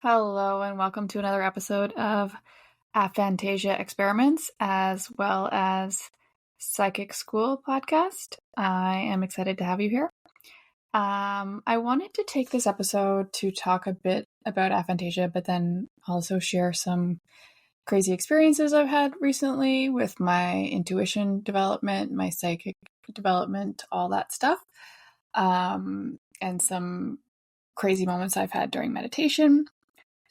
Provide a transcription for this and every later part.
Hello and welcome to another episode of Aphantasia Experiments, as well as Psychic School podcast. I am excited to have you here. I wanted to take this episode to talk a bit about aphantasia, but then also share some crazy experiences I've had recently with my intuition development, my psychic development, all that stuff, and some crazy moments I've had during meditation.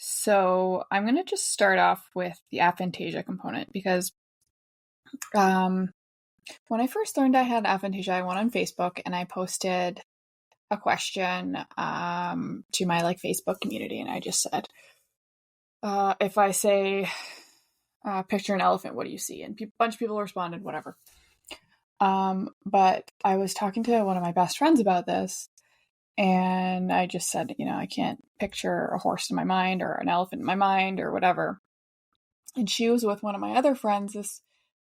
So I'm going to just start off with the aphantasia component because when I first learned I had aphantasia, I went on Facebook and I posted a question to my Facebook community, and I just said, if I say picture an elephant, what do you see? And a bunch of people responded, whatever. But I was talking to one of my best friends about this, and I just said, I can't picture a horse in my mind or an elephant in my mind or whatever. And she was with one of my other friends this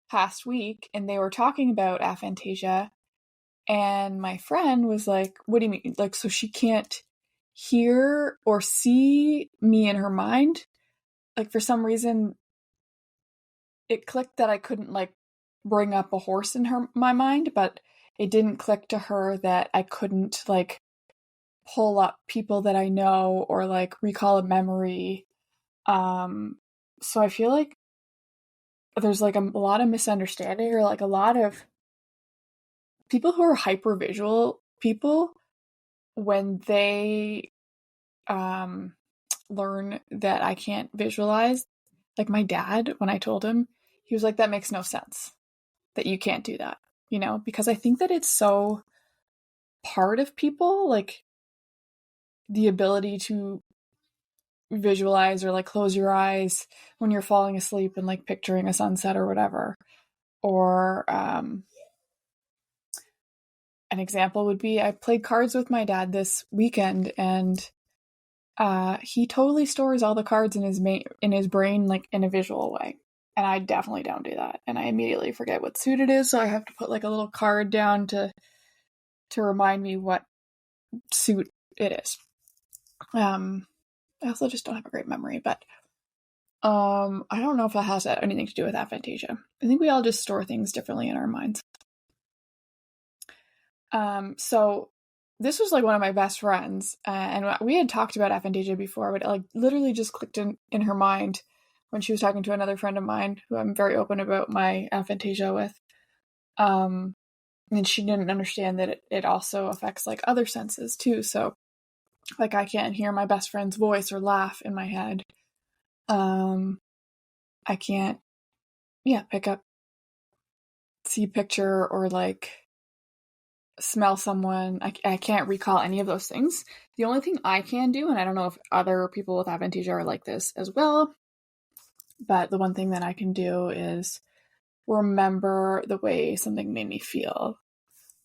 past week, and they were talking about aphantasia. And my friend was like, what do you mean? So she can't hear or see me in her mind? For some reason, it clicked that I couldn't bring up a horse in my mind, but it didn't click to her that I couldn't pull up people that I know or recall a memory. So I feel like there's a lot of misunderstanding, or a lot of people who are hypervisual people, when they learn that I can't visualize. My dad, when I told him, he was like, that makes no sense that you can't do that, because I think that it's so part of people, the ability to visualize or close your eyes when you're falling asleep and picturing a sunset or whatever. Or an example would be, I played cards with my dad this weekend, and he totally stores all the cards in his brain in a visual way, and I definitely don't do that, and I immediately forget what suit it is, so I have to put a little card down to remind me what suit it is. I also just don't have a great memory, but I don't know if that has anything to do with aphantasia. I think we all just store things differently in our minds. So this was one of my best friends, and we had talked about aphantasia before, but it literally just clicked in her mind when she was talking to another friend of mine who I'm very open about my aphantasia with. And she didn't understand that it also affects other senses too. So I can't hear my best friend's voice or laugh in my head. I can't, pick up, see picture, or smell someone. I can't recall any of those things. The only thing I can do, and I don't know if other people with aphantasia are like this as well, but the one thing that I can do is remember the way something made me feel.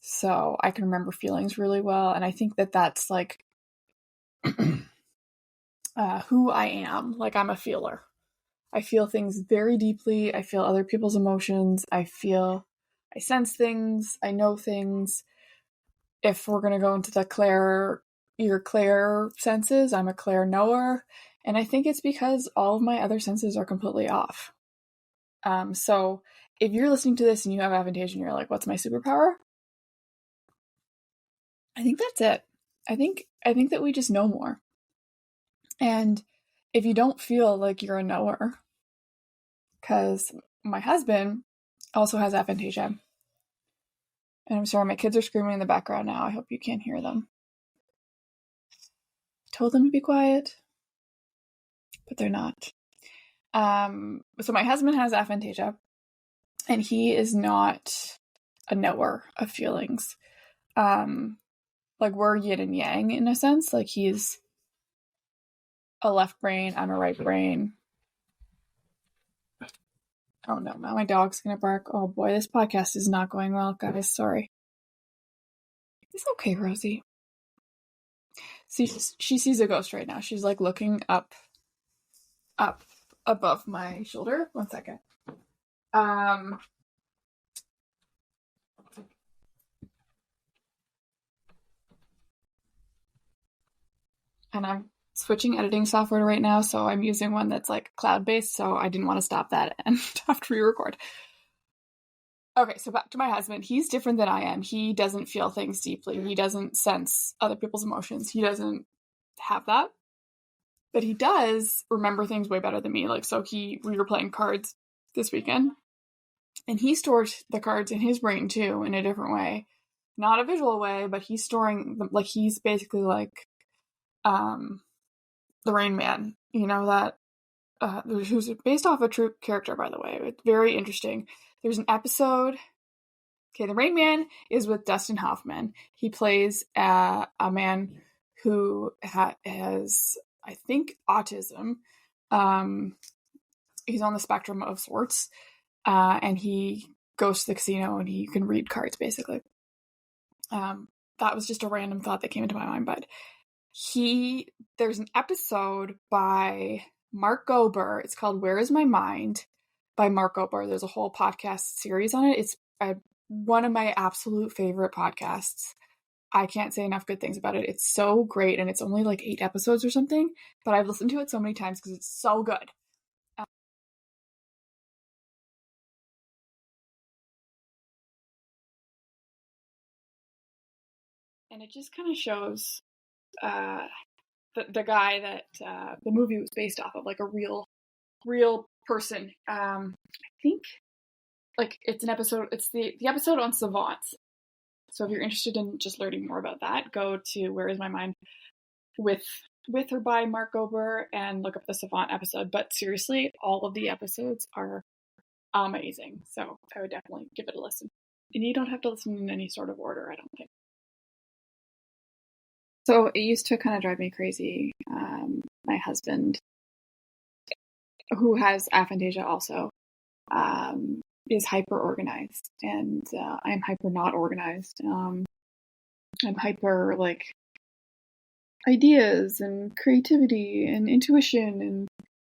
So I can remember feelings really well, and I think that that's who I am. I'm a feeler. I feel things very deeply. I feel other people's emotions. I sense things. I know things. If we're going to go into your clair senses, I'm a clair knower. And I think it's because all of my other senses are completely off. So if you're listening to this and you have aphantasia and you're like, what's my superpower? I think that's it. I think that we just know more. And if you don't feel like you're a knower, because my husband also has aphantasia. And I'm sorry, my kids are screaming in the background now. I hope you can't hear them. I told them to be quiet, but they're not. So my husband has aphantasia, and he is not a knower of feelings. We're yin and yang in a sense. He's a left brain, I'm a right brain. Oh no, now my dog's gonna bark. Oh boy, this podcast is not going well, guys. Sorry. It's okay, Rosie. See, she sees a ghost right now. She's looking up above my shoulder. One second. And I'm switching editing software right now, so I'm using one that's like cloud-based, so I didn't want to stop that and have to re-record. Okay, so back to my husband. He's different than I am. He doesn't feel things deeply. He doesn't sense other people's emotions. He doesn't have that. But he does remember things way better than me. Like, so we were playing cards this weekend, and he stores the cards in his brain too, in a different way. Not a visual way, but he's storing them, like he's basically like the Rain Man, that who's based off a true character, by the way. It's very interesting. There's an episode. Okay, the Rain Man is with Dustin Hoffman. He plays a man who has, I think, autism. He's on the spectrum of sorts, and he goes to the casino and he can read cards, basically. That was just a random thought that came into my mind, but there's an episode by Mark Gober. It's called Where Is My Mind by Mark Gober. There's a whole podcast series on it. It's one of my absolute favorite podcasts. I can't say enough good things about it. It's so great, and it's only like 8 episodes or something, but I've listened to it so many times because it's so good. And it just kind of shows the guy that the movie was based off of, like a real person. I think like it's an episode. It's the episode on savants. So if you're interested in just learning more about that, go to Where Is My Mind with or by Mark Gober and look up the savant episode. But seriously, all of the episodes are amazing. So I would definitely give it a listen. And you don't have to listen in any sort of order, I don't think. So it used to kind of drive me crazy. My husband, who has aphantasia also, is hyper organized, and I'm hyper not organized. I'm hyper like ideas and creativity and intuition and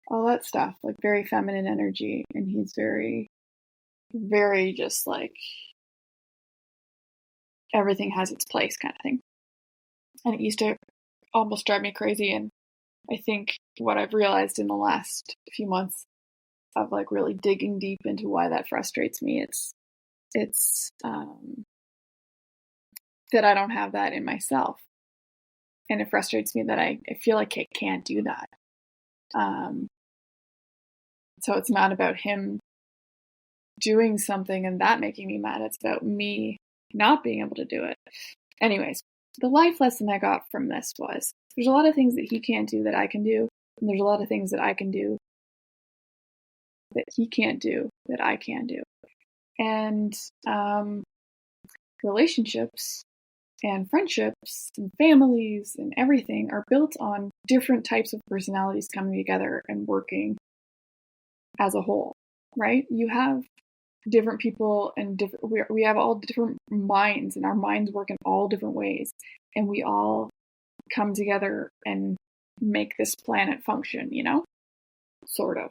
all that stuff, like very feminine energy, and he's very, very just like everything has its place kind of thing. And it used to almost drive me crazy, and I think what I've realized in the last few months of like really digging deep into why that frustrates me, it's that I don't have that in myself, and it frustrates me that I feel like I can't do that. So it's not about him doing something and that making me mad. It's about me not being able to do it. Anyways, the life lesson I got from this was there's a lot of things that he can't do that I can do, and there's a lot of things that I can do that he can't do that I can do. And relationships and friendships and families and everything are built on different types of personalities coming together and working as a whole, right? You have different people and we have all different minds, and our minds work in all different ways, and we all come together and make this planet function, sort of.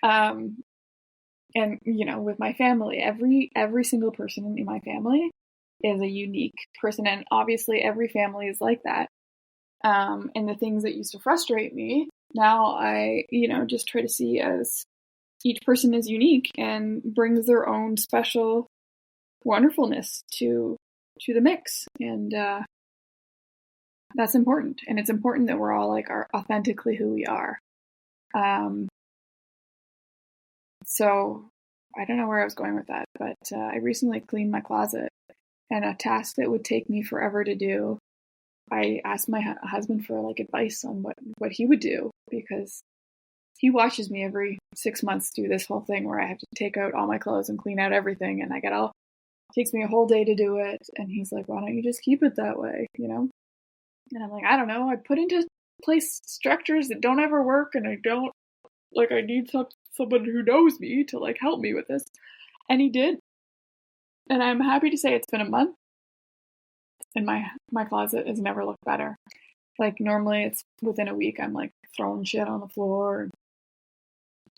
And with my family, every single person in my family is a unique person, and obviously every family is like that. And the things that used to frustrate me, now I just try to see as each person is unique and brings their own special wonderfulness to the mix, and that's important. And it's important that we're all like are authentically who we are. So I don't know where I was going with that, but I recently cleaned my closet, and a task that would take me forever to do, I asked my husband for like advice on what he would do, because he watches me every 6 months do this whole thing where I have to take out all my clothes and clean out everything, and it takes me a whole day to do it. And he's like, why don't you just keep it that way, And I'm like, I don't know. I put into place structures that don't ever work, and I need someone who knows me to like help me with this. And he did. And I'm happy to say it's been a month, and my closet has never looked better. Like normally it's within a week I'm like throwing shit on the floor,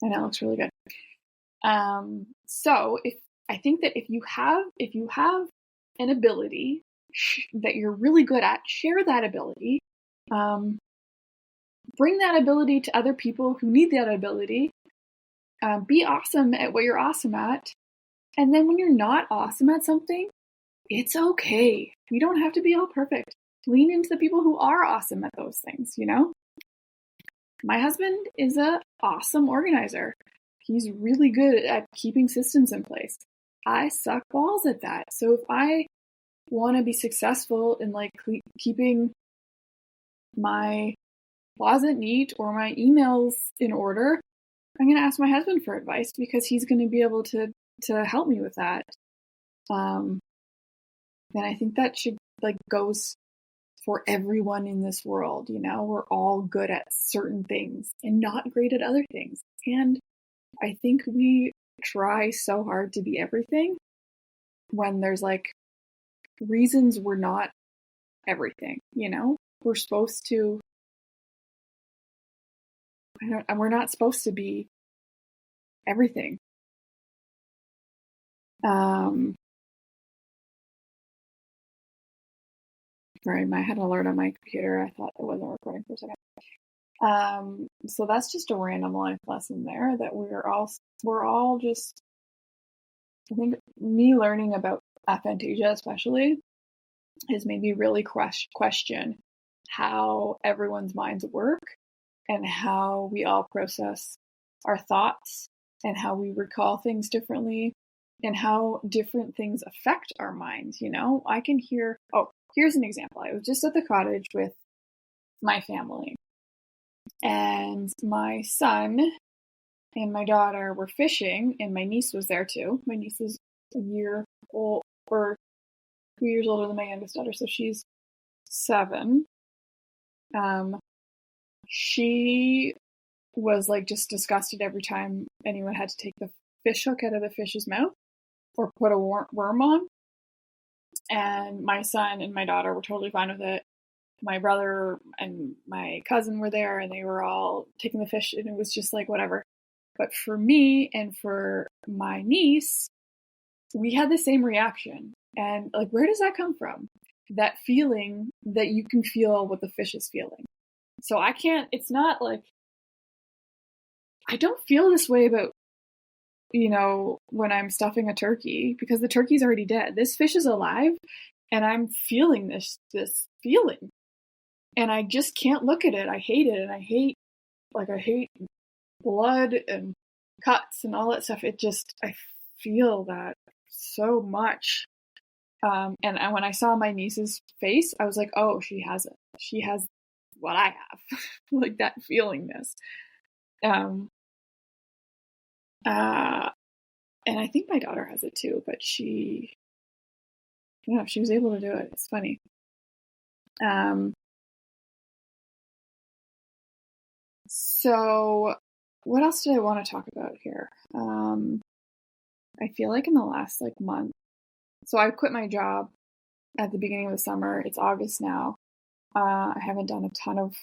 and it looks really good. So I think that if you have an ability that you're really good at, share that ability. bring that ability to other people who need that ability. Be awesome at what you're awesome at. And then when you're not awesome at something, it's okay. We don't have to be all perfect. Lean into the people who are awesome at those things, you know? My husband is an awesome organizer. He's really good at keeping systems in place. I suck balls at that. So if I want to be successful in like keeping my closet neat or my emails in order, I'm going to ask my husband for advice because he's going to be able to help me with that. And I think that should like goes for everyone in this world. You know, we're all good at certain things and not great at other things. And I think we try so hard to be everything when there's like reasons we're not everything, you know? We're supposed to, we're not supposed to be everything. Sorry, I had an alert on my computer. I thought it wasn't recording for a second. So that's just a random life lesson there that we're all just, I think me learning about aphantasia especially has made me really question how everyone's minds work and how we all process our thoughts and how we recall things differently and how different things affect our minds. You know, I can hear, here's an example. I was just at the cottage with my family, and my son and my daughter were fishing, and my niece was there too. My niece is a year old, or 2 years older than my youngest daughter, so she's 7. She was like just disgusted every time anyone had to take the fish hook out of the fish's mouth or put a worm on. And my son and my daughter were totally fine with it. My brother and my cousin were there, and they were all taking the fish, and it was just like whatever. But for me and for my niece, we had the same reaction. And like, where does that come from? That feeling that you can feel what the fish is feeling. So I can't, it's not like, I don't feel this way about, you know, when I'm stuffing a turkey, because the turkey's already dead. This fish is alive, and I'm feeling this feeling. And I just can't look at it. I hate it. And I hate blood and cuts and all that stuff. I feel that so much. And when I saw my niece's face, I was like, oh, she has it. She has what I have, like that feelingness. And I think my daughter has it too, but she was able to do it. It's funny. So what else did I want to talk about here? I feel like in the last like month, so I quit my job at the beginning of the summer. It's August now. I haven't done a ton of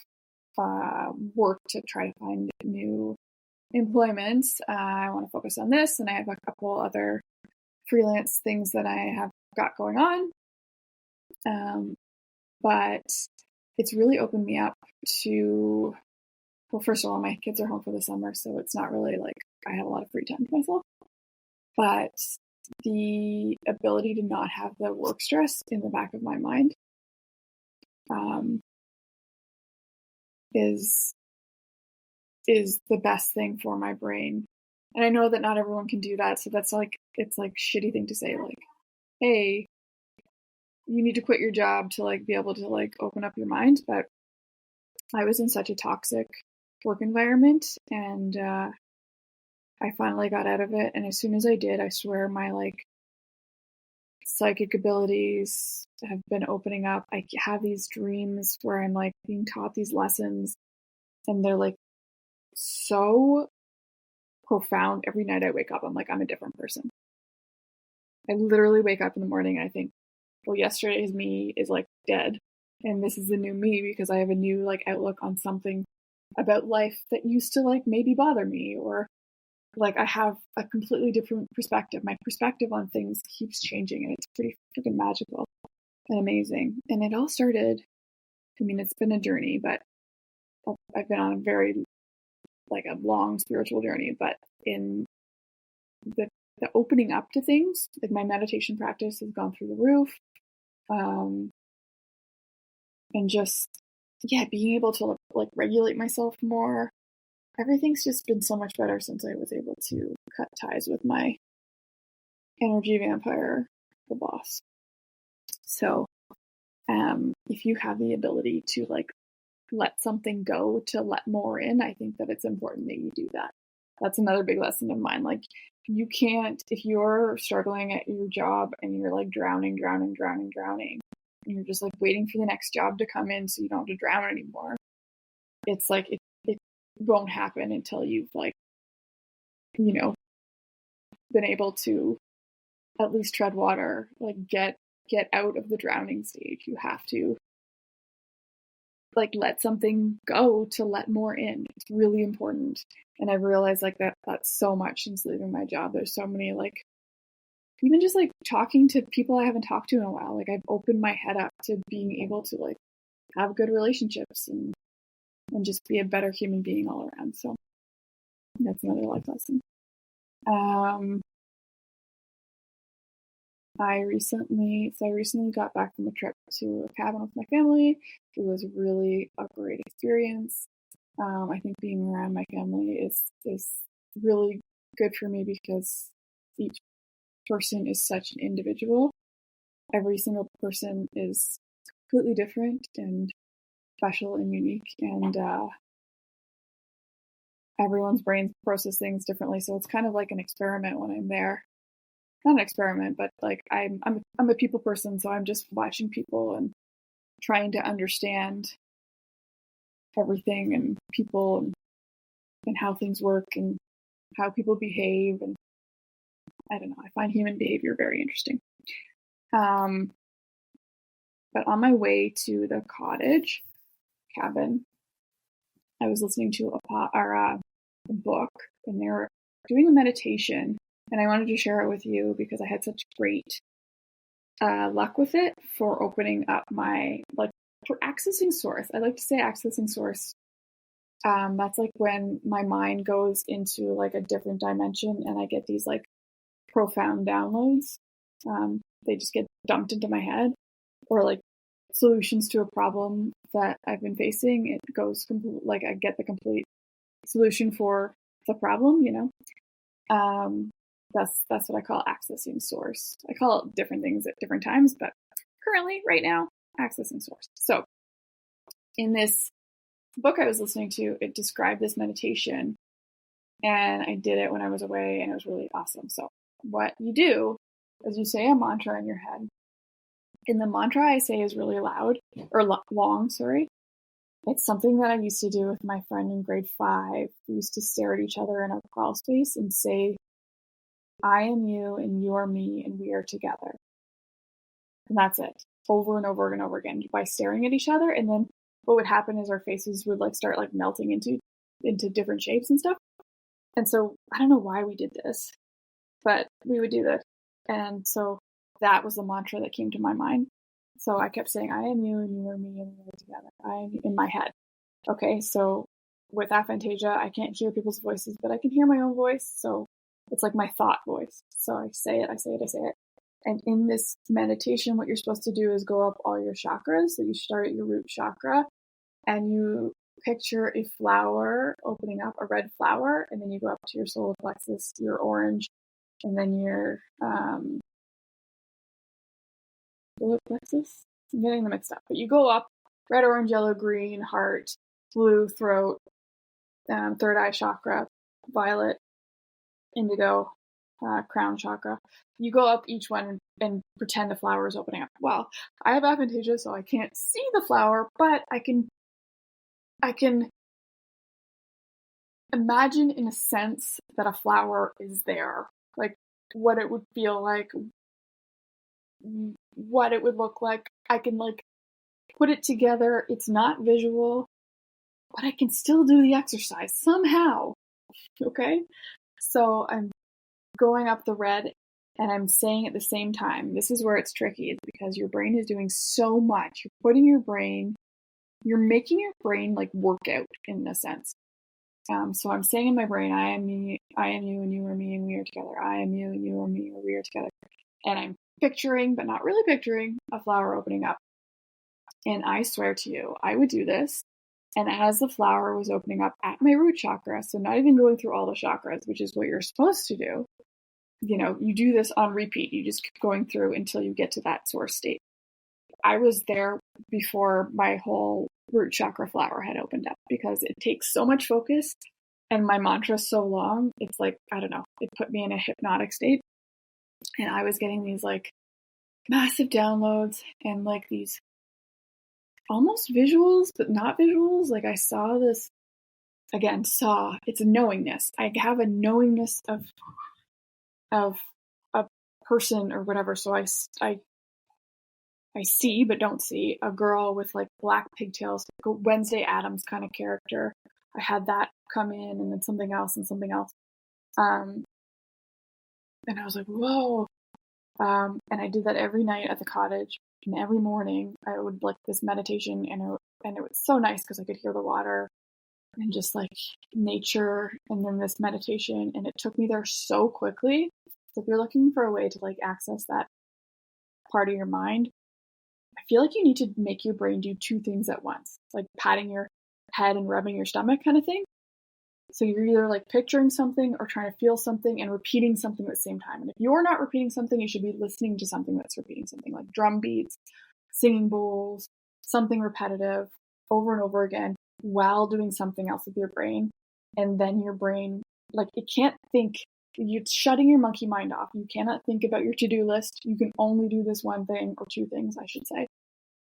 work to try to find new employment. I want to focus on this, and I have a couple other freelance things that I have got going on. But it's really opened me up to, well, first of all, my kids are home for the summer, so it's not really like I have a lot of free time to myself. But the ability to not have the work stress in the back of my mind is the best thing for my brain. And I know that not everyone can do that, so that's like, it's like shitty thing to say, like, hey, you need to quit your job to like be able to like open up your mind. But I was in such a toxic work environment, and I finally got out of it. And as soon as I did, I swear my like psychic abilities have been opening up. I have these dreams where I'm like being taught these lessons, and they're like so profound. Every night I wake up, I'm like, I'm a different person. I literally wake up in the morning and I think, well, yesterday's me is like dead, and this is the new me because I have a new like outlook on something about life that used to like maybe bother me, or like I have a completely different perspective. My perspective on things keeps changing, and it's pretty freaking magical and amazing. And it all started, I mean, it's been a journey, but I've been on a very, like, a long spiritual journey, but in the opening up to things, like, my meditation practice has gone through the roof. And just, yeah, being able to, like, regulate myself more. Everything's just been so much better since I was able to cut ties with my energy vampire, the boss. So, if you have the ability to, like, let something go to let more in, I think that it's important that you do that. That's another big lesson of mine. Like, you can't, if you're struggling at your job and you're, like, drowning, and you're just, like, waiting for the next job to come in so you don't have to drown anymore. It's like, it won't happen until you've, like, you know, been able to at least tread water, like, get out of the drowning stage. You have to, like, let something go to let more in. It's really important. And I've realized, like, that's so much since leaving my job. There's so many, like, even just, like, talking to people I haven't talked to in a while. Like, I've opened my head up to being able to, like, have good relationships and just be a better human being all around. So that's another life lesson. I recently got back from a trip to a cabin with my family. It was really a great experience. I think being around my family is really good for me because each person is such an individual. Every single person is completely different and special and unique, and everyone's brains process things differently. So it's kind of like an experiment when I'm there. Not an experiment, but, like, I'm a people person, so I'm just watching people and trying to understand everything and people and how things work and how people behave, and I don't know. I find human behavior very interesting. But on my way to the cabin, I was listening to a book, and they were doing a meditation, and I wanted to share it with you because I had such great luck with it for opening up my, like, for accessing source. I like to say accessing source. That's, like, when my mind goes into, like, a different dimension and I get these, like, profound downloads. They just get dumped into my head, or, like, solutions to a problem that I've been facing. It goes complete, like, I get the complete solution for the problem, That's what I call accessing source. I call it different things at different times, but currently, right now, accessing source. So in this book I was listening to, it described this meditation, and I did it when I was away, and it was really awesome. So what you do is you say a mantra in your head, and the mantra I say is really loud, or long, sorry. It's something that I used to do with my friend in grade 5. We used to stare at each other in a crawl space and say, I am you and you are me and we are together. And that's it. Over and over and over again by staring at each other. And then what would happen is our faces would, like, start, like, melting into different shapes and stuff. And so I don't know why we did this, but we would do this. And so that was the mantra that came to my mind. So I kept saying, I am you and you are me and we are together. I am in my head. Okay, so with aphantasia, I can't hear people's voices, but I can hear my own voice. So it's like my thought voice. So I say it. And in this meditation, what you're supposed to do is go up all your chakras. So you start at your root chakra and you picture a flower opening up, a red flower, and then you go up to your solar plexus, your orange, and then your solar plexus. I'm getting them mixed up, but you go up red, orange, yellow, green, heart, blue, throat, third eye chakra, violet, indigo, crown chakra. You go up each one and pretend the flower is opening up. Well, I have aphantasia, so I can't see the flower, but I can imagine, in a sense, that a flower is there. Like, what it would feel like, what it would look like. I can, like, put it together. It's not visual, but I can still do the exercise somehow. Okay? So I'm going up the red and I'm saying at the same time, this is where it's tricky. It's because your brain is doing so much. You're putting your brain you're making your brain like work out in a sense. So I'm saying in my brain, I am me, I am you, and you are me, and we are together. I am you, and you are me, and we are together. And I'm picturing, but not really picturing, a flower opening up. And I swear to you, I would do this. And as the flower was opening up at my root chakra, so not even going through all the chakras, which is what you're supposed to do, you do this on repeat. You just keep going through until you get to that source state. I was there before my whole root chakra flower had opened up because it takes so much focus and my mantra is so long. It's like, I don't know, it put me in a hypnotic state. And I was getting these like massive downloads and like these almost visuals, but not visuals. Like I saw this, again, it's a knowingness. I have a knowingness of a person or whatever. So I see, but don't see, a girl with like black pigtails, like a Wednesday Addams kind of character. I had that come in and then something else and something else. And I was like, whoa. And I did that every night at the cottage. And every morning I would like this meditation and it was so nice because I could hear the water and just like nature and then this meditation. And it took me there so quickly. So if you're looking for a way to like access that part of your mind, I feel like you need to make your brain do two things at once, like patting your head and rubbing your stomach kind of thing. So you're either like picturing something or trying to feel something and repeating something at the same time. And if you're not repeating something, you should be listening to something that's repeating something, like drum beats, singing bowls, something repetitive over and over again while doing something else with your brain. And then your brain, like it can't think. You're shutting your monkey mind off. You cannot think about your to-do list. You can only do this one thing, or two things, I should say.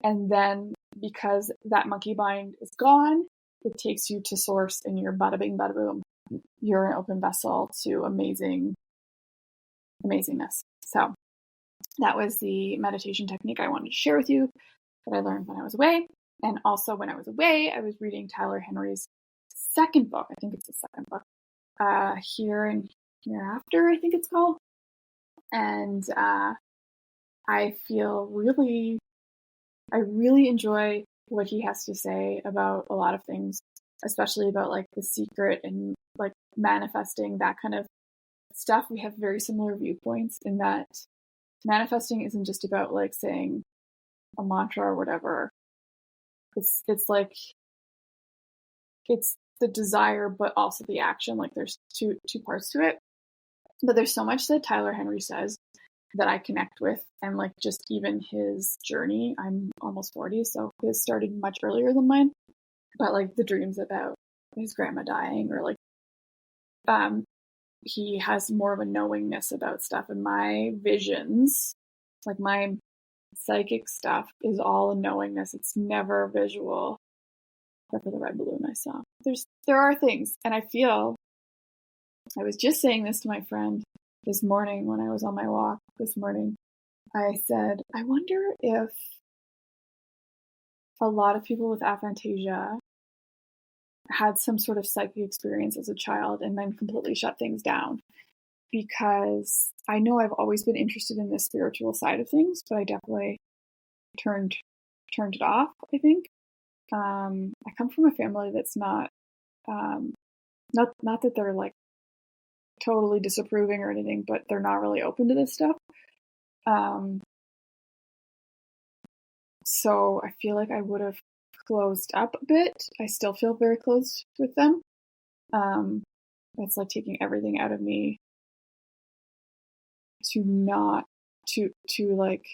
And then because that monkey mind is gone, it takes you to source and you're bada bing, bada boom. You're an open vessel to amazingness. So that was the meditation technique I wanted to share with you that I learned when I was away. And also when I was away, I was reading Tyler Henry's second book. I think it's the second book. Here and Hereafter, I think it's called. And I really enjoy what he has to say about a lot of things, especially about like the secret and like manifesting, that kind of stuff. We have very similar viewpoints in that manifesting isn't just about like saying a mantra or whatever. It's like it's the desire, but also the action. Like there's two parts to it. But there's so much that Tyler Henry says that I connect with, and like just even his journey. I'm almost 40, so his started much earlier than mine. But like the dreams about his grandma dying, or like he has more of a knowingness about stuff, and my visions, like my psychic stuff, is all a knowingness. It's never visual, except for the red balloon I saw. There are things, and I was just saying this to my friend this morning when I was on my walk this morning. I said, I wonder if a lot of people with aphantasia had some sort of psychic experience as a child and then completely shut things down. Because I know I've always been interested in the spiritual side of things, but I definitely turned it off, I think. I come from a family that's not that they're like totally disapproving or anything, but they're not really open to this stuff. So I feel like I would have closed up a bit. I still feel very close with them. It's like taking everything out of me to like,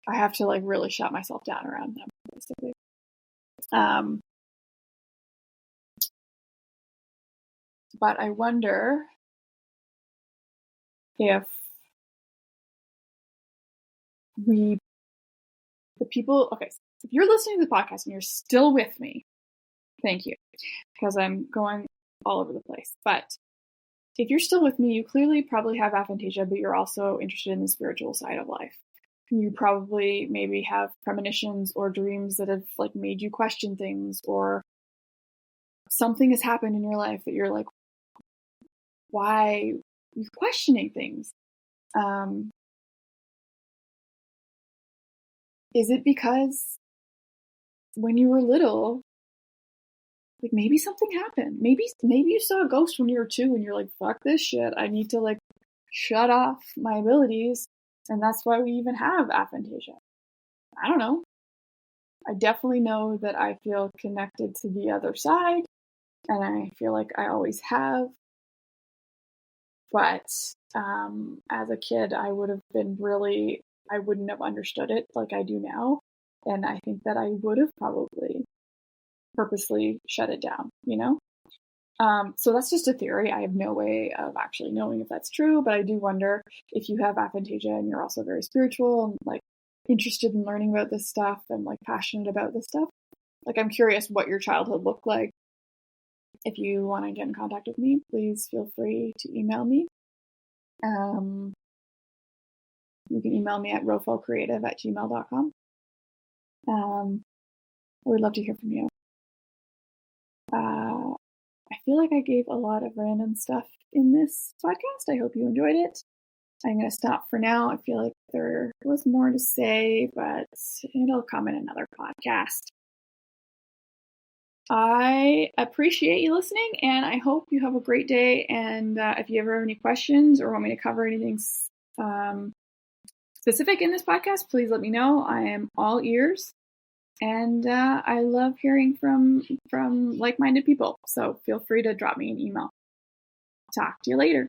I have to like really shut myself down around them, basically. But I wonder if if you're listening to the podcast and you're still with me, thank you, because I'm going all over the place. But if you're still with me, you clearly probably have aphantasia, but you're also interested in the spiritual side of life. You probably maybe have premonitions or dreams that have like made you question things, or something has happened in your life that you're like, why you're questioning things. Is it because when you were little, like maybe something happened. Maybe you saw a ghost when you were 2 and you're like, fuck this shit. I need to like shut off my abilities. And that's why we even have aphantasia. I don't know. I definitely know that I feel connected to the other side, and I feel like I always have. But as a kid, I wouldn't have understood it like I do now. And I think that I would have probably purposely shut it down, you know? So that's just a theory. I have no way of actually knowing if that's true, but I do wonder if you have aphantasia and you're also very spiritual and like interested in learning about this stuff and like passionate about this stuff. Like, I'm curious what your childhood looked like. If you want to get in contact with me, please feel free to email me. You can email me at rofocreative@gmail.com. I would love to hear from you. I feel like I gave a lot of random stuff in this podcast. I hope you enjoyed it. I'm going to stop for now. I feel like there was more to say, but it'll come in another podcast. I appreciate you listening, and I hope you have a great day. And if you ever have any questions or want me to cover anything specific in this podcast, please let me know. I am all ears. And I love hearing from like-minded people. So feel free to drop me an email. Talk to you later.